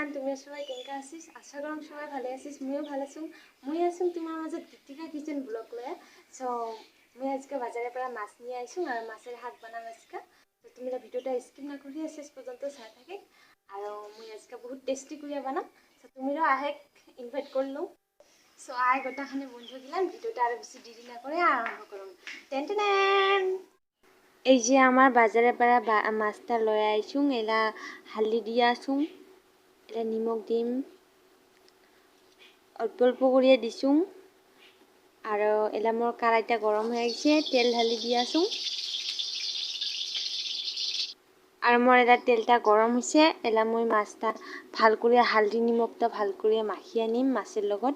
Everyone, তুমি সবাই কেমন আছিস? আশা করম সবাই ভালো আছিস। মুইও ভালো আছো। মুই আছো তোমার মাঝে দীপিকা কিচেন ব্লগ লয়ে। সো মুই আজকে বাজারের পৰা মাছ নিয়ে আইছো আর মাছের হাত বানাম আজকে। তো তুমি ভিডিওটা স্কিপ না করিয়া শেষ পর্যন্ত চাই থাকে। আর মুই আজকে বহুত টেস্টি করিয়া বানাম। সো তুমিও আহে ইনভাইট করলো। সো আয় গোটাখানি বন্ধু দিলাম, ভিডিওটা আর বেশি দেরি না করে আরম্ভ করুন। Ten ten. এই যে আমার বাজারের পৰা মাছটা লয়ে আইছুং, এলা হালদি দিয়া আছুং, এটা নিমখ দিম, অল্প অল্প করিয়া দিছুং। আর এলা মোর কারাইটা গরম হয়ে গেছে, তেল ঢালি দিয়া আছুং। আর মোর এটা তেলটা গরম হয়েছে, এলা মই মাছটা ভাল করে হালদি নিমখটা ভাল করে মাখিয়ে নিম মাছের লগত।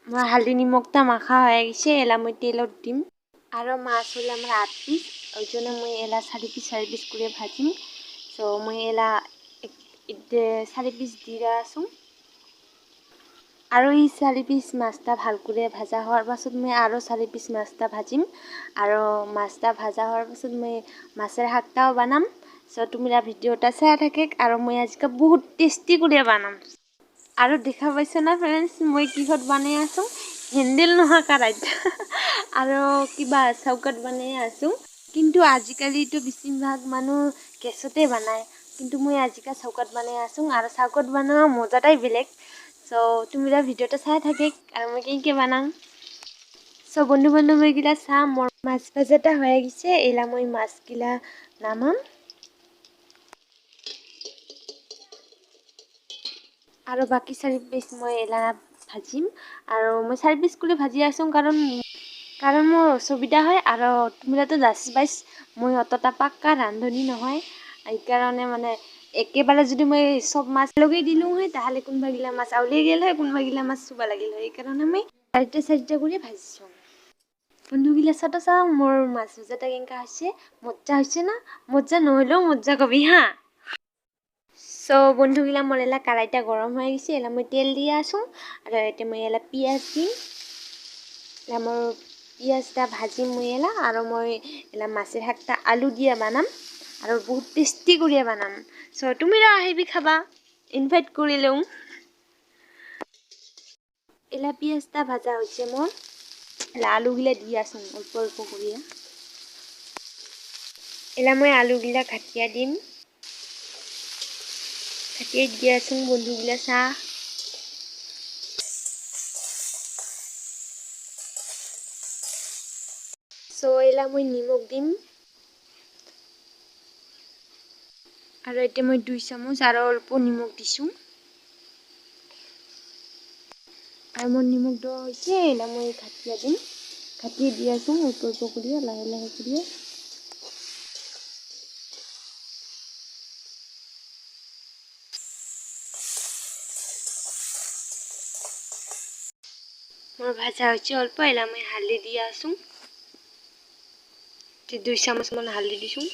আমার হালদি নিমখটা মাখা হয়ে গেছে, এলা মই তেলত দিম। আর মাছ হলে আমার 8 পিস, ওই জন্য মই এলা 4 পিস করে ভাজিম। সো মই এলা 4 পিস দিয়া আছুং। আৰু এই 4 পিস মাছটা ভাল কৰে ভাজা হওয়াৰ পাছত মই আৰো 4 পিস মাছটা ভাজিম। আৰু মাছটা ভাজা হওয়াৰ পাছত মই মাছেৰ হাতটাও বানাম। সো তোমৰা ভিডিওটা চাই থাকে। আৰু মই আজকে বহুত টেস্টি কৰে বানাম। আৰু দেখা পাইছ না ফ্ৰেন্ডস, মই কিহত বানাই আছো? হ্যান্ডেল নোহা কাৰাইত আৰু কিবা চৌকাত বানাই আছো। কিন্তু আজিকালিতো বেছিভাগ মানুহ গেছতে বানায়, কিন্তু মই আজিকাল চৌকাত বানাই আছো। আৰু চৌকাত বানোৱা মজাটাই বেলেগ। সো তোমরা ভিডিওটা চাই থাকে আর মই কেনকে বানাম। সো বন্ধু বান্ধবীগিলা চা, মোর মাছ ভাজাটা হয়ে গেছে, এলা মই মাছগিলা নামাম। আৰু বাকি 4 পিস মই এলা ভাজিম। আৰু মই 4 পিস করে ভাজি আছো কারণ মোর অসুবিধা হয়। আর তোমরা তো জাস্ট বাইস মই অতটা পাক্কা রাঁধুনি নহয়, এই কারণে মানে একেবারে যদি মই সব মাছ লগাই দিলু হয় তাহলে কোনবাগিলা মাছ আউলিয়ে গেল হয়, কোনবাগিলা মাছ চুবা লাগিল হয়। এই কারণে আমি 4টা করে ভাজিছো। বন্ধুগিলা চাটো চাও মোর মাছ ভাজাটা কেনকা হয়েছে, মজ্জা হয়েছে না? মজ্জা নহলেও মজ্জা কবি হা। সো বন্ধুগিলা মোর এলা কারাইটা গরম হয়ে গেছে, এলা মই তেল দিয়ে আসুন। আর এটা মই এলা পিঁয়াজ দিম, এলা মোর পিঁয়াজটা ভাজিম মই এলা। আর মই এলা মাছের হাতটা আলু দিয়ে বানাম, আর বহুত টেস্টি করিয়া বানাম। সো তুমিরা আহিবি খাবা, ইনভাইট করে লও। এলা পিঁয়াজটা ভাজা হয়েছে মোর, এলা আলুগিলা দিয়ে আসুন অল্প অল্প করিয়া। এলা মই আলুগিলা কাটিয়া দিম, কাটিয়ে দিয়ে আসুন বন্ধুগিলা চা। সো এলা মই নিমখ দিম। আর এটা মই 2 চামচ আর অল্প নিমখ দিছুং। আর মোর নিমখ দেওয়া হয়েছে, এলা মই কাটিয়া দিম, কাটিয়ে দিয়ে আসুন অল্প অল্প করিয়া, লাহে লাহে করিয়া। মোর ভাজা হয়েছে অল্প, এলা মই হালদি দিয়ে আসুন, 2 চামচ মান হালদি দিছুং।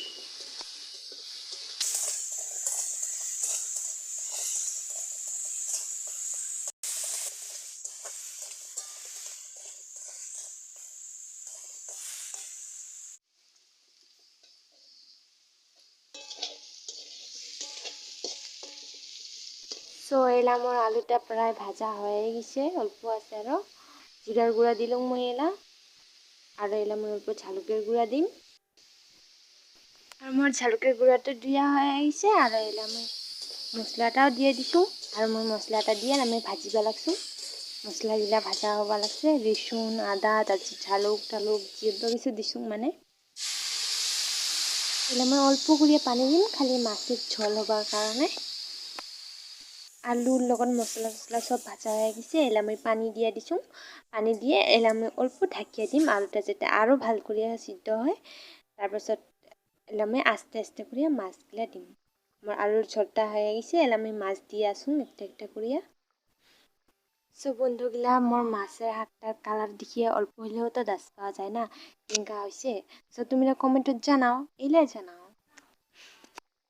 সো এলা মোর আলুটা প্রায় ভাজা হয়ে গেছে, অল্প আছে আরো। জিরার গুঁড়া দিলাম মই এলা, আর এলা মই অল্প ঝালুকের গুঁড়া দিম। আর মোর ঝালুকের গুঁড়াটা দিয়া হয়ে গেছে, আর এলা মই মশলাটাও দিয়ে দিছুং। আর মই মশলাটা দিয়ে আমি ভাজিবা লাগছো। মশলাগিলা ভাজা হবা লাগছে, রসুন আদা তারপর ঝালুক টালুক যেহেতু কিছু দিছুং মানে। এলা মই অল্প করিয়া পানি দিম, খালি মাছের ঝোল হবার কারণে। আলুর লগত মশলা টশলা সব ভাজা হয়ে গেছে, এলা মই পানি দিয়া দিছুং। পানি দিয়ে এলা মই অল্প ঢাকিয়া দিম, আলুটা যাতে আরো ভাল করিয়া সিদ্ধ হয়। তারপাছত এলা মই আস্তে আস্তে করিয়া মাছগুলা দিম। আমার আলুর ঝোলটা হয়ে গেছে, এলা আমি মাছ দিয়ে আসুন একটা একটা করিয়া। সো বন্ধুগিলা মোর মাছের হাতটার কালার দেখিয়ে অল্প হলেও তো দাস পাওয়া যায় না কেনকা হয়েছে। সো তোমরা কমেন্টত জানাও, এলে জানাও।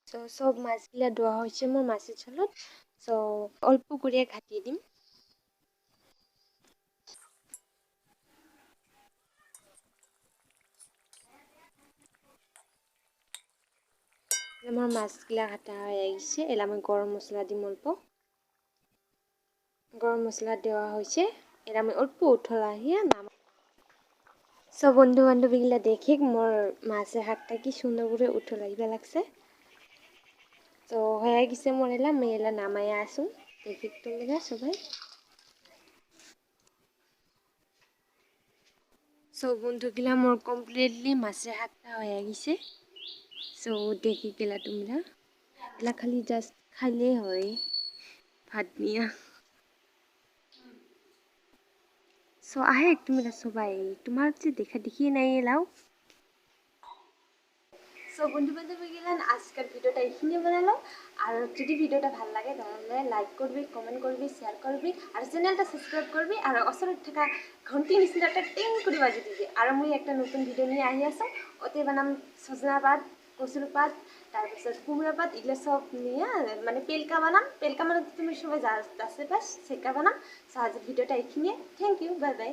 সো সব মাছগুলা ধোয়া হয়েছে মোর মাছের ঝোলত। সো অল্প করিয়া ঘাটিয়ে দিম। আমার মাছগুলা কাটা হয়ে গেছে। এলা আমি গরম মশলা দিম অল্প। গরম মশলা দেওয়া হয়েছে। এলা আমি অল্প উঠলাহিয়া নাম। সব বন্ধু বান্ধবীগুলা দেখে মোর মাছের হাতটা কি সুন্দর করে উঠলাইবা লাগছে। তো হয়ে গেছে মোর এলা, আমি এলা নামাইয়া আসুন। দেখি তোমরা সবাই। সব বন্ধুগুলা মোর কমপ্লিটলি মাছের হাতটা হয়ে গেছে। সো দেখি গেলা তোমরা। এলা খালি জাস্ট খাইলেই হয় ভাত নিয়া। সো আহে তোমরা সবাই, তোমার যে দেখা দেখি নাই এলাও। সো বন্ধু বান্ধবী গেলেন আজকের ভিডিওটা এখানে বানালো। আর যদি ভিডিওটা ভালো লাগে তাহলে লাইক করবি, কমেন্ট করবি, শেয়ার করবি আর চ্যানেলটা সাবস্ক্রাইব করবি। আর অসরের থাকা ঘন্টি নিচিনাটা টিং করে বাজি দিবি। আর মুই একটা নতুন ভিডিও নিয়ে আহি আছো। ওতে বানাম সজনা পাত, কচুর পাত, তারপর কুমড়া পাত, এগুলো সব নিয়ে মানে পেলকা বানাম। পেলকা মানে তুমি সবাই যা আছে বাস সেকা বানাম। সো আজ ভিডিওটা এখানে। Thank you, bye by.